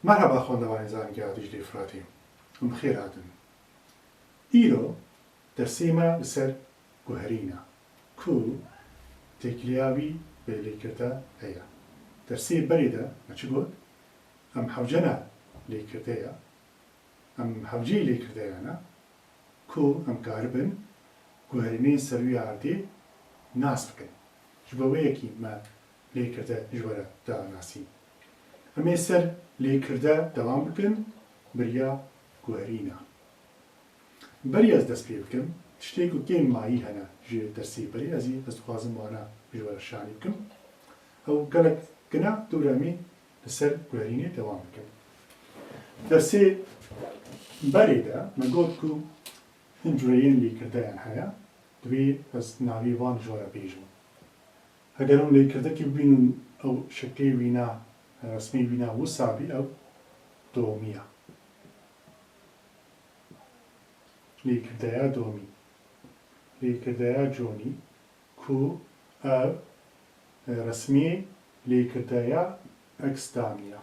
مرحبا خوندوانی زانگیاتیش لیفراتی بخیر هاتن ایرو درسیما بسر گوهرینا کو تکلیاوی به لیکرتا هیا درسی بریده چی گفت ام حوجنا لیکرتایا ام حوجی لیکرتایا نه کو ام کاربن گوهرینی سروی عادی ناس بکن جبوه کی ما لیکرتا جوره دا ناسی امی سر لیکرده دوام بکن بریا گوهرینا بری از دست پی بکن تشتی کو کیم مایی هنه جی درسی بری ازی از خوازم وانا جوره شانی بکن او گلک گنا دورامی سر گوهرینی دوام بکن درسی بری ده من گفت کو هنجورین لیکرده هنه دوی از ناوی وان جوره بیجم اگر اون لیکرده که ببینن او شکلی وینا رسمی بنا وسابي أو دومية ليكردايا دومي ليكردايا جوني كو أو رسمي ليكردايا أكس دامية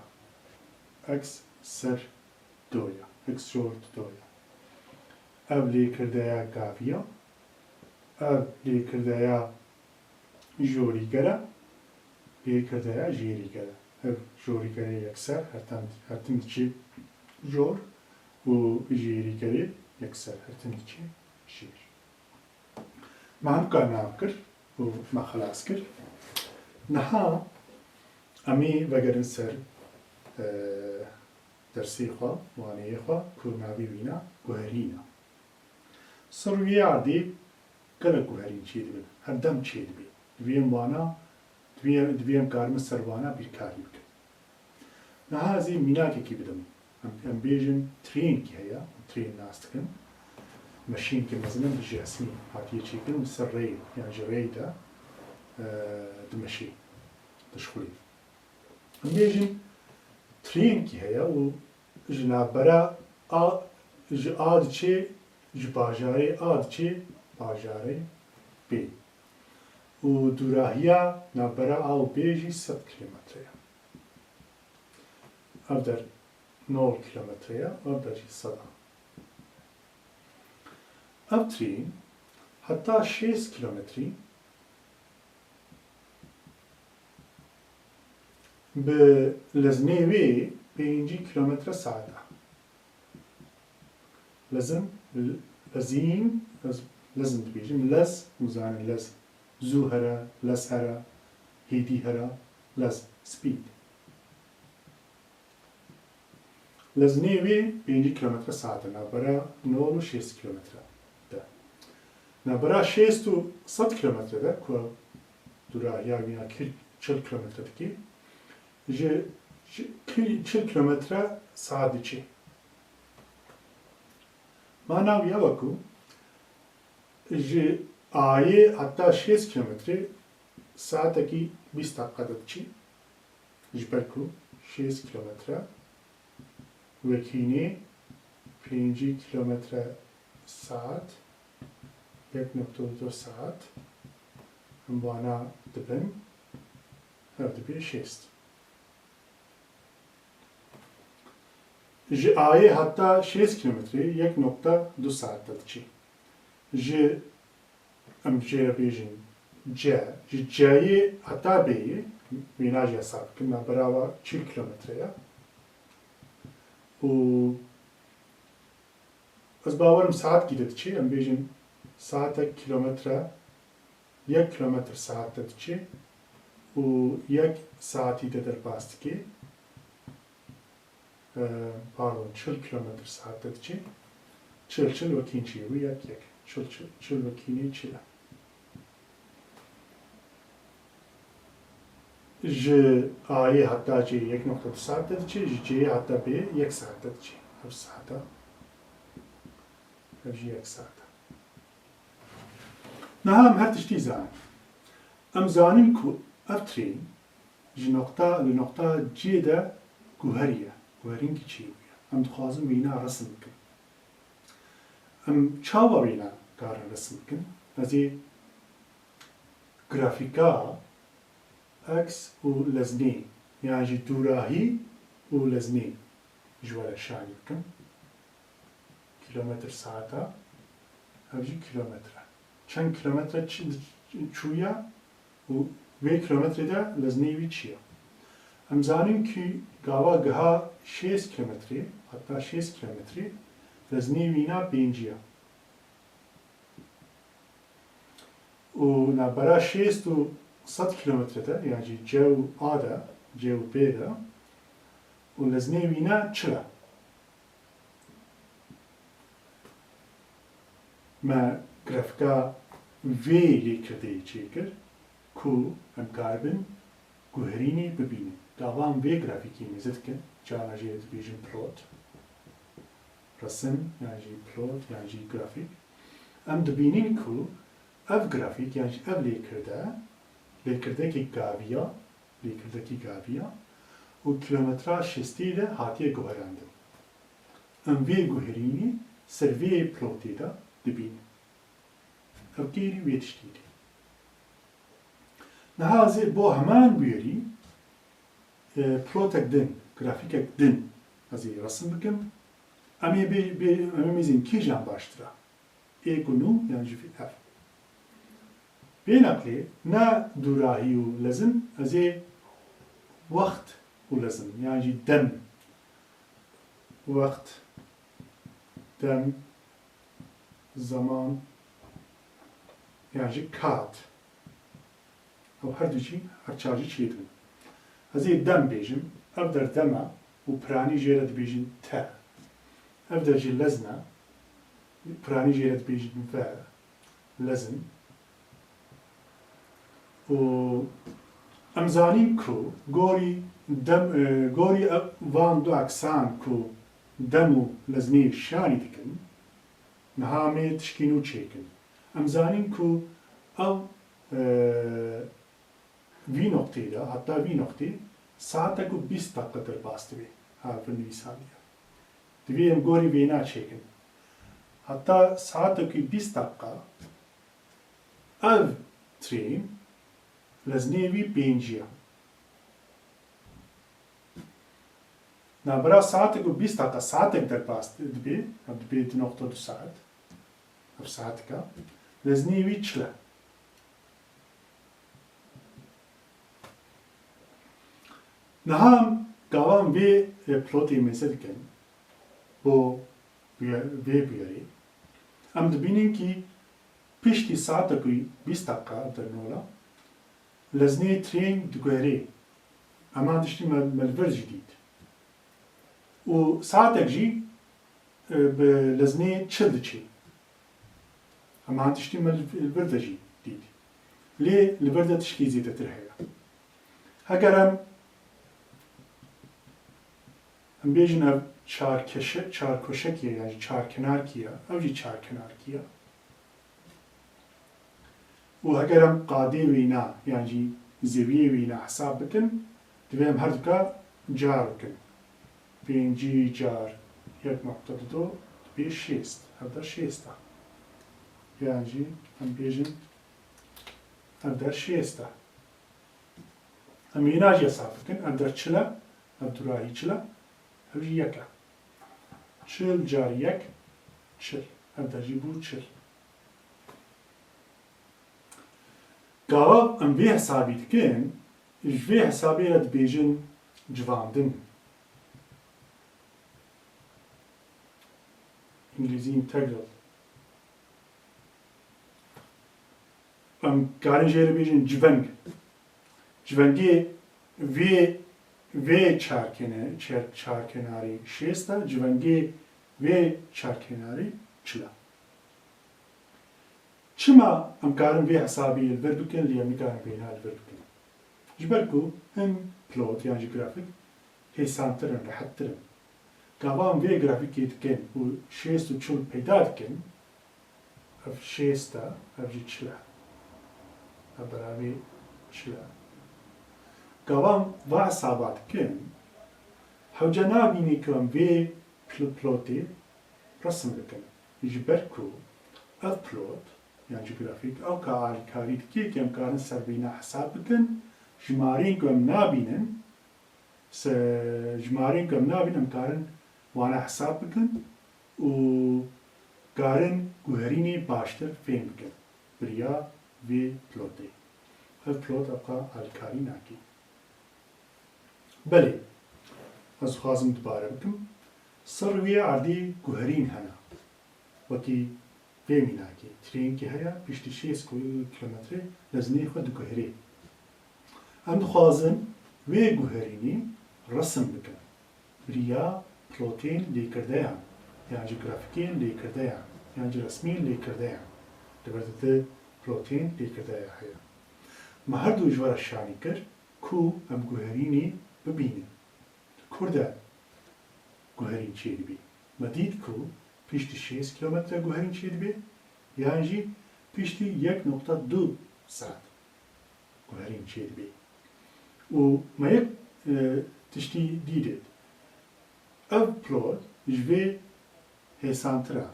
أكس سر دويا أكس شورت دويا أو ليكردايا قافية أو ليكردايا جوري كرا ليكردايا جيري كرا جوری کاری یکسر هرتن چی جور و جیری کاری یکسر هرتن چی شیر. ما هم کار نام کرد و ما خلاص کرد. نها امی وگرن سر درسی خوا وانه خوا کورناوی وینا گوهرینا. سروی عادی کل گوهرین چی دبی هر دم چی دبی. دویم وانا دویم کارم سروانا بyrkaryə بکن. نه ازی میناکی کی بدم. ام بیجن ترین کی هیا ترین ناست کن. ماشین که مثلا بجاسمی هاتیه چی کن سر ریل یعنی جریل دا دمشی دشخولی. ام بیجن ترین کی هیا و جنابرا آد چه جباجاره آد چه باجاره بی. و دوراهیا نبرا آو بیجی 100 کیلومتره. او در 0 کیلومتره او در 100. او ترین حتی 6 کیلومتری به لزنه وی 5 کیلومتر ساعته. لازم تبیجیم لز مزان لز زو هرا لز هرا هیدی هرا لز سپید لزنیوی 5 کیلومتر ساعته نبرا 9 کیلومتر ده نبرا 6 تو 100 کیلومتر ده که دوراهیا وینا 40 کیلومتر دکی جه 40 کیلومتر ساعت چی ما ناویا وکو جه آیه حتی 6 کیلومتر ساعت کی 20 دقیقه چی جبر کو 6 کیلومتر وکینی 5 کیلومتر ساعت 1.2 ساعت هم بانا دبن هم دبی 6 جه آیه حتی 6 کیلومتر 1.2 ساعت داد چی جه ام جه بیجن جه حتی بیه ویناجی حساب کنم برای 40 کیلومتره و از باورم ساعت گیرد چی ام بیجن ساعت کیلومتره 1 کیلومتر ساعت داد چی و 1 ساعتی در باست کی pardon 40 کیلومتر ساعت داد چی 40 وکین چی و 1 40 وکینی چیه جه آیه حتی چی 1.2 ساعت داد چی جه حتی به 1 ساعت داد چی هر ساعت هر جه 1 ساعت نه هم هر تشتی زن ام زانیم کو افترین جه نقطه جه ده گوهریه گوهرین کی چی ام دخوازم وینا رسم کن ام چاوا وینا کارن رسم کن ازی گرافیکا اکس و لزنی یعنی دوراهی و لزنی جوال شانی بکن کیلومتر ساعتا هەبژی کیلومترە چەند کیلومترە چوویە و وێ کیلومترێدا لە زنێوی چییە ئەمزانین کی گاوا گەها 6 کیلومترێ حتا 6 کیلومترێ لە زنێوینا پێنجیە و نابەرا 6 و 100 کیلومترەدا یانجی جێ و ئادا جێ و پێدا و لە زنێوینا چرە ما گرافکا وێ لێکردەی چێکرد کو ئەم کاربن گوهرینی ببینن داوام وێ گرافیکی نێزت بکەن جاژێ دەبێژن پلۆت ڕسم یانجی پلۆت یانجی گرافیک ئەم دەبینین کو ئەف گرافیک یانجی ئەف لێکردەکی گاویە لێکردەکی گاویە و کیلۆمەترا شستیدا هاتیە گوهراندن ئەم وێ گوهرینی سەر وێ پلۆتێدا دەبین ئەو گێری وێ تشتیدی نەهازێ بۆ هەمان بوێری پلۆتێک دن گرافیکێک دن ئەزێ ڕسم بکەم ئەمێ مێزین کێژیان باشترە ئێک و نو یانجی ئەف بێنەقلێ نا دووراهی و لەزم ئەزێ وەخت و لەزم یانجی دەم وەخت دەم زەمان یانجی کات ئەو هەردووچی هەرچاژی چێتن ئەزێ دەم بێژم ئەف دەردەمە و پرانی ژێرە دەبێژین تە ئەف دەرجی لەزنە پرانی ژێرە دەبێژین ڤە لەزم و ئەمزانین کو گۆری وان دو ئەکسان کو دەم و لەزنێ شانی دکن نەهامێ تشکین و چێکن ئەمزانین کو ئەو وی نقطەیەدا حتا وی نقطەی ساعتێک و 20 دقیقە دەرباس دەبێ هاڤنویسانیە دەبێ ئەم گۆری وێنا چێکن حتا ساعتێکی 20 دقیقە ئەو ترین لە زنێوی پێنجیە نابەرا ساعتێک و 20 دقیقە ساعتێک دەرباس دەبێ ئەم دەبێ 2 ساعت ئەف ساعتەکە لە زنێوی چلە نەهام گاوان وێ پلۆتی مێزە دکەن بۆ وێ بوێری ئەم دەبینین کی پشتی ساعتێکی 20 دقیقە دەرنۆڵە لە زنێ ترێن دگوێرێ ئەمان تشتی مەلڤەرژی دیت و ساعتێک ژی لە زنێ چل دچێ ئەمان تشتی مەلڤەردەژی دیت لێ لەبەردە تشکی زیاتر هەیە ئەگەر ئەم بێژن ئەو چارکۆشەکیە یان چارکەنارکیە ئەوژی چارکەنارکیە و ئەگەر ئەم قادێ وێنا یانجی زەویە وێنا حساب بکەن دەبێ ئەم هەردووکە جار بکەن پێنجی جار 1.2 دەبێ 6 هەردە 6 یانجی ئەم بێژن هەردە 6 ئەم وێناژی حساب بکەن ئەندە چلە ئەم دووراهی چلە هەوژی یەکە 40 جار 1 40 ئەندەژی بوو 40 گاوا ئەم وێ حسابی دکەن ji vê hesabê re dibêjin civandin İngilîzî integral em karin jê re bêjin civeng civengê vê çarkenarî şêst e civengê vê çarkenarî çil e çima em karin vê hesabî li vir bikin lê em nikarin vêna li vir bikin ji ber ku hin plot yan jî grafîk hêsantir in rehettir in gava em vê grafîkê dikin û şêst û çil peyda dikin ev şêst e ev jî çil e ev beravê çil e gava em va hesaba dikin hewce nabînî ku em vê plotê resim dikin ji ber ku ev plot yan jî grafîk ew ka alîkarî dike ku em karin servîna hesab bikin ژمارەیەک ئەم نابینن ژمارەیەک ئەم نابین ئەم کارن wane hesab bikin û garin guherînê baştir fêm bikin biriya vê pilotê. Ev pilot eqa alîkarî nake. Belê, ez dixwazim dibare bikim, sir wê erdê guherîn hene. Wekî fêmî nake. Trênkê heye piştî 6 kilometre lezinê xwe diguherê. Em dixwazin wê guherînê resim bikin. Biriya pilotên lêkirdeyan, yan jî grafîkên lêkirdeyan, yan jî resmên lêkirdeyan. Diber te pilotên lêkirdeya heye. Me her du ji we re şanî kir ku em guherînê bibînin. Kur de guherîn çê dibe. Me dît ku piştî 6 kilometre guherîn çê dibe, yan jî piştî 1.2 saat guherîn çê dibe. û me yek tiştî dîdit. Ev pilot ji vê hêsantira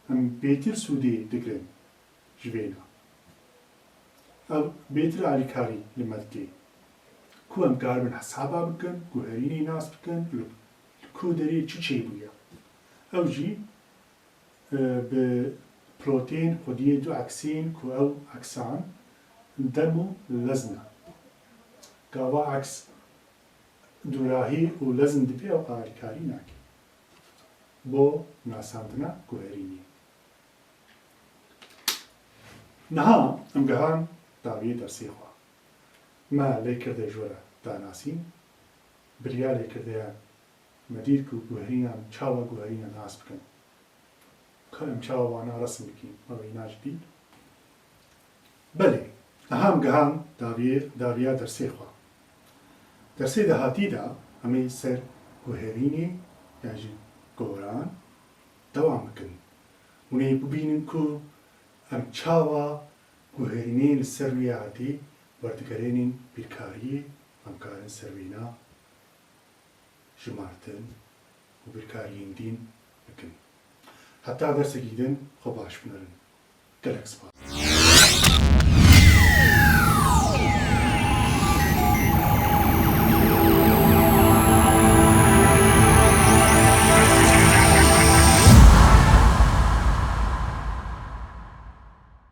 em bêtir sûdê dikirin ji vê na. Ev bêtir alîkarî li me dike. Ku em garibin hesaba bikin, guherînê nas bikin, li ku derê çi çêbûye. Ew jî bi pilotên xwediyê du eksên ku ew eksan dem û lezn e. Gava eks durahî û lezn dibe ew alîkarî nake. Bo nasandina guherînê. Niha em gihan daviyê dersê xwe. Me lêkirde ji we re danasîn, biriya lêkirdeya me dît ku guherînan çawa guherîna nas bikin. Ka em çawa wana resim bikîn, me wî nac dît. Belê, niha em gihan daviya dersê xwe. Dersê dahatî de em ê ser guherînê yan jî goran dewam bikin. Hûn ê bibînin ku em çawa guherînên li ser wî erdê werdigerênên bîrkariyê em karin ser wê na jimartin û bîrkariyên dîn bikin. Heta dersekî din xwe baş binirin. Gelek spas.